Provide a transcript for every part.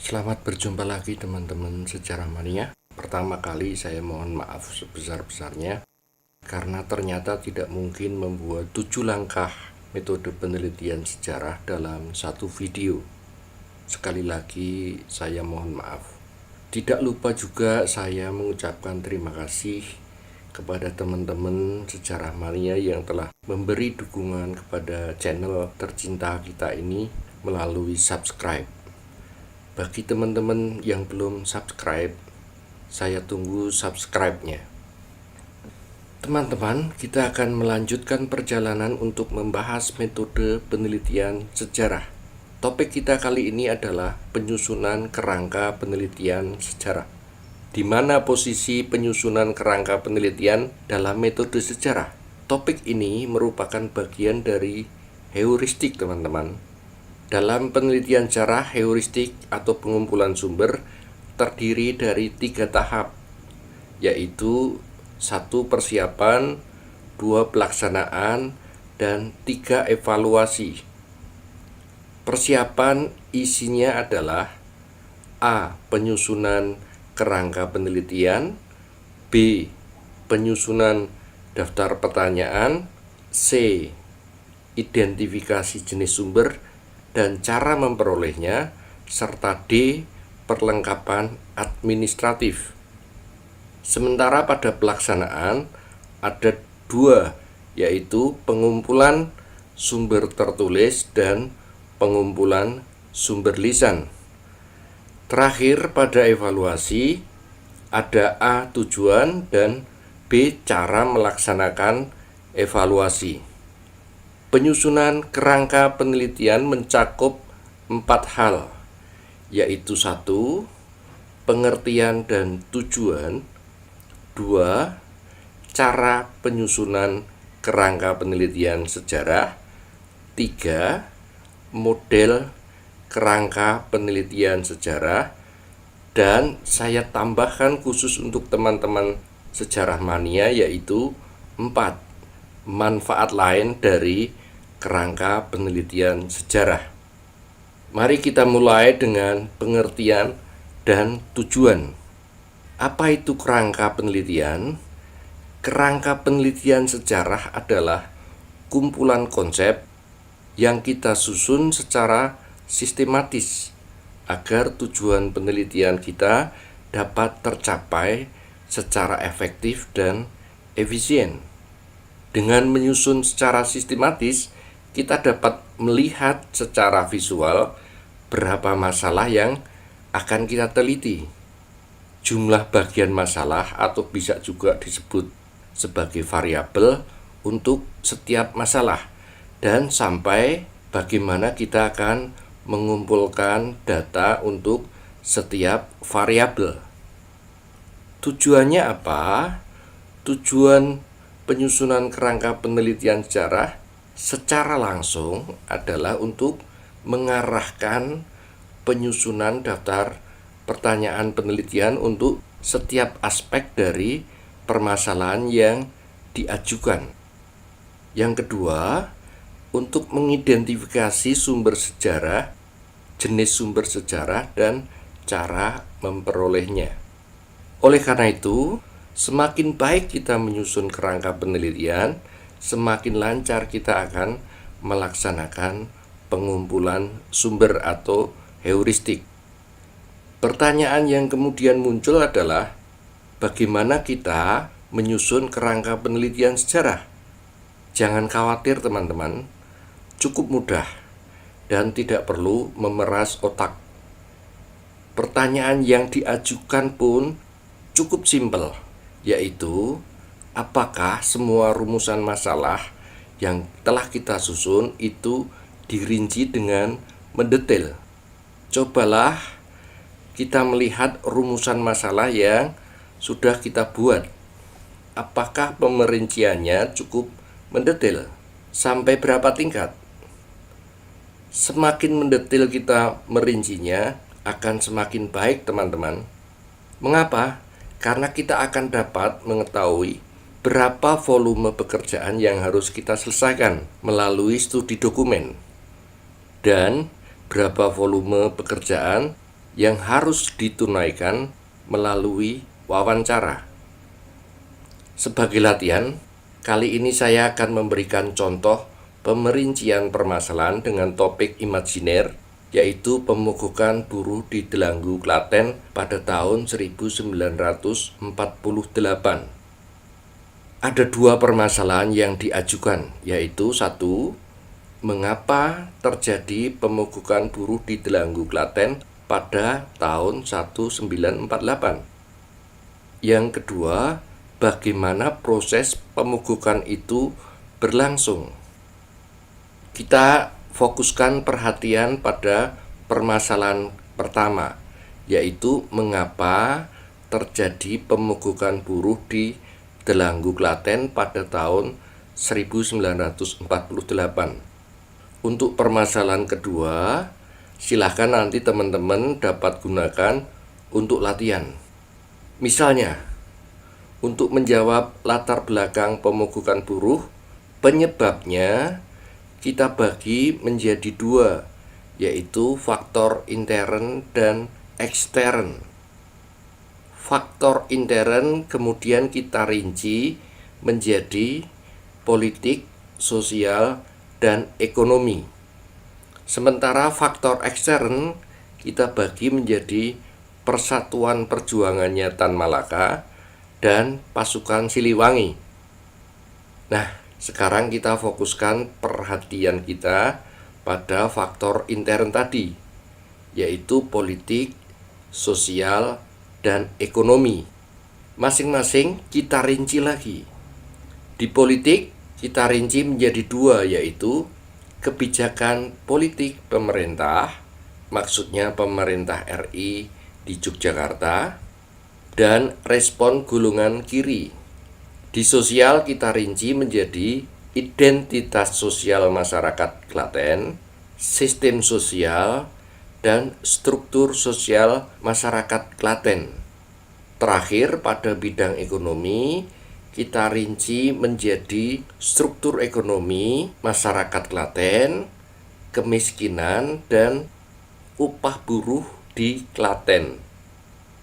Selamat berjumpa lagi teman-teman sejarah mania. Pertama kali saya mohon maaf sebesar-besarnya karena ternyata tidak mungkin membuat 7 langkah metode penelitian sejarah dalam satu video. Sekali lagi saya mohon maaf. Tidak lupa juga saya mengucapkan terima kasih kepada teman-teman sejarah mania yang telah memberi dukungan kepada channel tercinta kita ini melalui subscribe. Bagi teman-teman yang belum subscribe, saya tunggu subscribe-nya. Teman-teman, kita akan melanjutkan perjalanan untuk membahas metode penelitian sejarah. Topik kita kali ini adalah penyusunan kerangka penelitian sejarah. Di mana posisi penyusunan kerangka penelitian dalam metode sejarah? Topik ini merupakan bagian dari heuristik, teman-teman. Dalam penelitian sejarah, heuristik atau pengumpulan sumber terdiri dari 3 tahap, yaitu 1 persiapan, 2 pelaksanaan, dan 3 evaluasi. Persiapan isinya adalah A. Penyusunan kerangka penelitian, B. Penyusunan daftar pertanyaan, C. Identifikasi jenis sumber dan cara memperolehnya, serta D. Perlengkapan administratif. Sementara pada pelaksanaan ada 2, yaitu pengumpulan sumber tertulis dan pengumpulan sumber lisan. Terakhir pada evaluasi ada A. Tujuan dan B. Cara melaksanakan evaluasi. Penyusunan kerangka penelitian mencakup 4 hal, yaitu 1. Pengertian dan tujuan, 2. Cara penyusunan kerangka penelitian sejarah, 3. Model kerangka penelitian sejarah, dan saya tambahkan khusus untuk teman-teman sejarah mania yaitu 4. Manfaat lain dari kerangka penelitian sejarah. Mari kita mulai dengan pengertian dan tujuan. Apa itu kerangka penelitian? Kerangka penelitian sejarah adalah kumpulan konsep yang kita susun secara sistematis agar tujuan penelitian kita dapat tercapai secara efektif dan efisien. Dengan menyusun secara sistematis, kita dapat melihat secara visual berapa masalah yang akan kita teliti, jumlah bagian masalah atau bisa juga disebut sebagai variabel untuk setiap masalah, dan sampai bagaimana kita akan mengumpulkan data untuk setiap variabel. Tujuannya apa? Tujuan penyusunan kerangka penelitian sejarah secara langsung adalah untuk mengarahkan penyusunan daftar pertanyaan penelitian untuk setiap aspek dari permasalahan yang diajukan. Yang kedua, untuk mengidentifikasi sumber sejarah, jenis sumber sejarah, dan cara memperolehnya. Oleh karena itu, semakin baik kita menyusun kerangka penelitian, semakin lancar kita akan melaksanakan pengumpulan sumber atau heuristik. Pertanyaan yang kemudian muncul adalah bagaimana kita menyusun kerangka penelitian sejarah? Jangan khawatir teman-teman, cukup mudah dan tidak perlu memeras otak. Pertanyaan yang diajukan pun cukup simpel, yaitu apakah semua rumusan masalah yang telah kita susun itu dirinci dengan mendetail. Cobalah kita melihat rumusan masalah yang sudah kita buat. Apakah pemerinciannya cukup mendetail? Sampai berapa tingkat? Semakin mendetail kita merincinya, akan semakin baik teman-teman. Mengapa? Karena kita akan dapat mengetahui berapa volume pekerjaan yang harus kita selesaikan melalui studi dokumen, dan berapa volume pekerjaan yang harus ditunaikan melalui wawancara. Sebagai latihan, kali ini saya akan memberikan contoh pemerincian permasalahan dengan topik imajiner, yaitu pemogokan buruh di Delanggu, Klaten pada tahun 1948. Ada dua permasalahan yang diajukan, yaitu satu, mengapa terjadi pemogokan buruh di Delanggu, Klaten pada tahun 1948. Yang kedua, bagaimana proses pemogokan itu berlangsung. Kita fokuskan perhatian pada permasalahan pertama, yaitu mengapa terjadi pemogokan buruh di Delanggu, Klaten pada tahun 1948. Untuk permasalahan kedua, silahkan nanti teman-teman dapat gunakan untuk latihan. Misalnya, untuk menjawab latar belakang pemogokan buruh, penyebabnya kita bagi menjadi dua, yaitu faktor intern dan ekstern. Faktor intern kemudian kita rinci menjadi politik, sosial, dan ekonomi. Sementara faktor ekstern kita bagi menjadi Persatuan Perjuangannya Tan Malaka dan pasukan Siliwangi. Nah, sekarang kita fokuskan perhatian kita pada faktor intern tadi, yaitu politik, sosial, dan ekonomi. Masing-masing kita rinci lagi. Di politik kita rinci menjadi dua, yaitu kebijakan politik pemerintah, maksudnya pemerintah RI di Yogyakarta, dan respon golongan kiri. Di sosial kita rinci menjadi identitas sosial masyarakat Klaten, sistem sosial, dan struktur sosial masyarakat Klaten. Terakhir, pada bidang ekonomi, kita rinci menjadi struktur ekonomi masyarakat Klaten, kemiskinan, dan upah buruh di Klaten.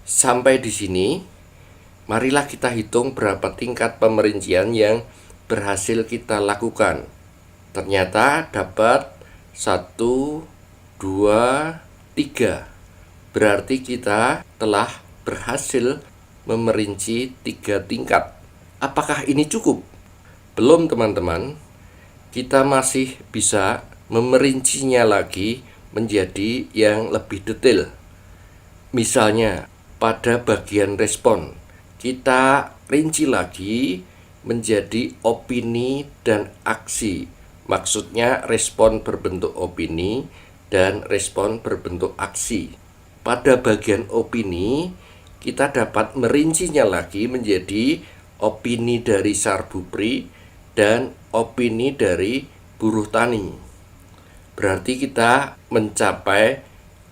Sampai di sini, marilah kita hitung berapa tingkat pemerincian yang berhasil kita lakukan. Ternyata dapat 1, 2, 3. Berarti kita telah berhasil memerinci 3 tingkat. Apakah ini cukup? Belum, teman-teman. Kita masih bisa memerincinya lagi menjadi yang lebih detail. Misalnya, pada bagian respon, kita rinci lagi menjadi opini dan aksi. Maksudnya respon berbentuk opini dan respon berbentuk aksi. Pada bagian opini, kita dapat merincinya lagi menjadi opini dari Sarbupri dan opini dari buruh tani. Berarti kita mencapai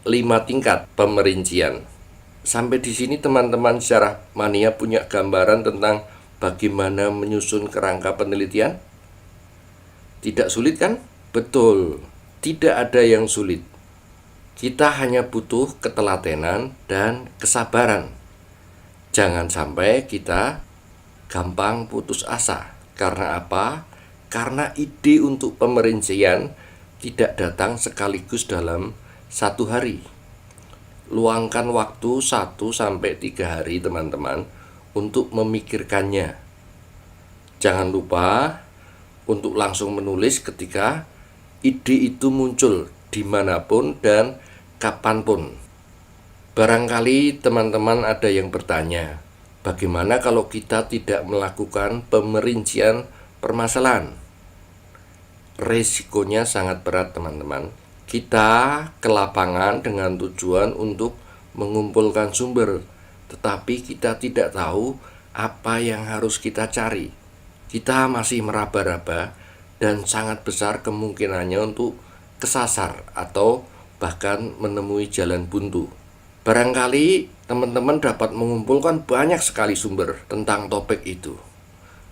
5 tingkat pemerincian. Sampai di sini teman-teman sejarah mania punya gambaran tentang bagaimana menyusun kerangka penelitian? Tidak sulit kan? Betul, tidak ada yang sulit. Kita hanya butuh ketelatenan dan kesabaran. Jangan sampai kita gampang putus asa. Karena apa? Karena ide untuk pemerincian tidak datang sekaligus dalam 1 hari. Luangkan waktu 1-3 hari teman-teman untuk memikirkannya. Jangan lupa untuk langsung menulis ketika ide itu muncul dimanapun dan kapanpun. Barangkali teman-teman ada yang bertanya, bagaimana kalau kita tidak melakukan pemerincian permasalahan? Resikonya sangat berat, teman-teman. Kita ke lapangan dengan tujuan untuk mengumpulkan sumber, tetapi kita tidak tahu apa yang harus kita cari. Kita masih meraba-raba dan sangat besar kemungkinannya untuk kesasar atau bahkan menemui jalan buntu. Barangkali teman-teman dapat mengumpulkan banyak sekali sumber tentang topik itu,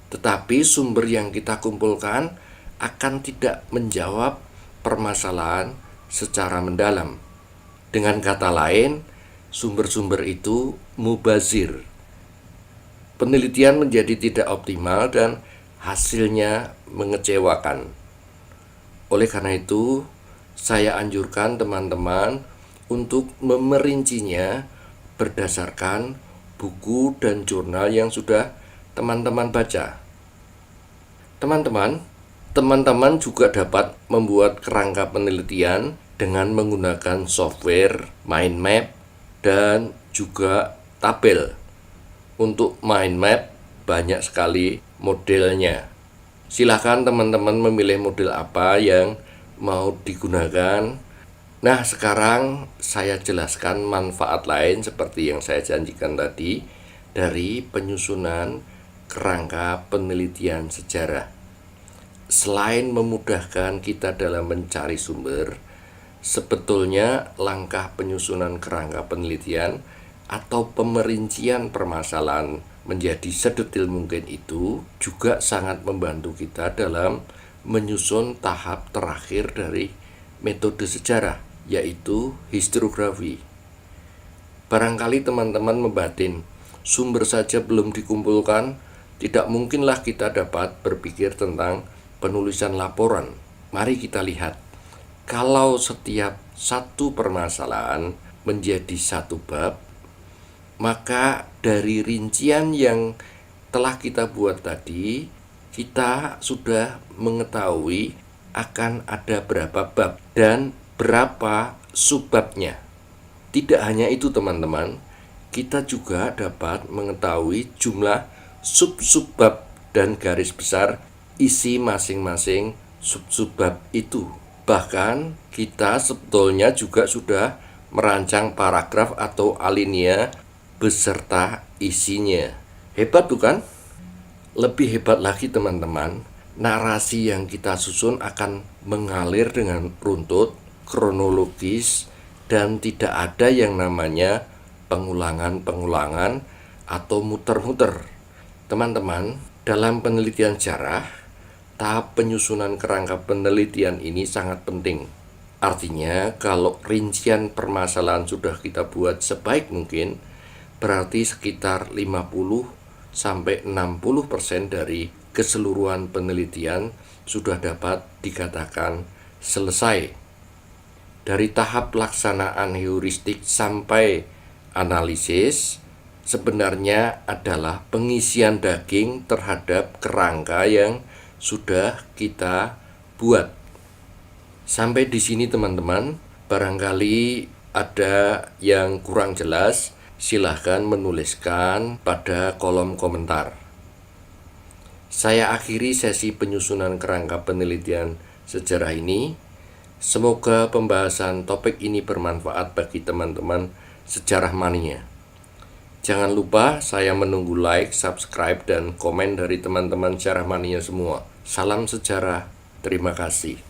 tetapi sumber yang kita kumpulkan akan tidak menjawab permasalahan secara mendalam. Dengan kata lain, sumber-sumber itu mubazir. Penelitian menjadi tidak optimal dan hasilnya mengecewakan. Oleh karena itu, saya anjurkan teman-teman untuk memerincinya berdasarkan buku dan jurnal yang sudah teman-teman baca. Teman-teman juga dapat membuat kerangka penelitian dengan menggunakan software mind map dan juga tabel. Untuk mind map banyak sekali modelnya. Silahkan teman-teman memilih model apa yang mau digunakan. Nah, sekarang saya jelaskan manfaat lain seperti yang saya janjikan tadi dari penyusunan kerangka penelitian sejarah. Selain memudahkan kita dalam mencari sumber, sebetulnya langkah penyusunan kerangka penelitian atau pemerincian permasalahan menjadi sedetil mungkin itu juga sangat membantu kita dalam menyusun tahap terakhir dari metode sejarah, yaitu historiografi. Barangkali teman-teman membatin, sumber saja belum dikumpulkan, tidak mungkinlah kita dapat berpikir tentang penulisan laporan. Mari kita lihat, kalau setiap satu permasalahan menjadi satu bab, maka dari rincian yang telah kita buat tadi, kita sudah mengetahui akan ada berapa bab dan berapa subbabnya. Tidak hanya itu teman-teman, kita juga dapat mengetahui jumlah sub-subbab dan garis besar isi masing-masing sub-subbab itu. Bahkan kita sebetulnya juga sudah merancang paragraf atau alinea beserta isinya. Hebat bukan? Lebih hebat lagi teman-teman, narasi yang kita susun akan mengalir dengan runtut, kronologis, dan tidak ada yang namanya pengulangan-pengulangan atau muter-muter. Teman-teman, dalam penelitian sejarah, tahap penyusunan kerangka penelitian ini sangat penting. Artinya, kalau rincian permasalahan sudah kita buat sebaik mungkin, berarti sekitar 50-60% dari keseluruhan penelitian sudah dapat dikatakan selesai. Dari tahap pelaksanaan heuristik sampai analisis sebenarnya adalah pengisian daging terhadap kerangka yang sudah kita buat. Sampai di sini teman-teman, barangkali ada yang kurang jelas, silahkan menuliskan pada kolom komentar. Saya akhiri sesi penyusunan kerangka penelitian sejarah ini. Semoga pembahasan topik ini bermanfaat bagi teman-teman sejarah mania. Jangan lupa saya menunggu like, subscribe, dan komen dari teman-teman sejarah mania semua. Salam sejarah, terima kasih.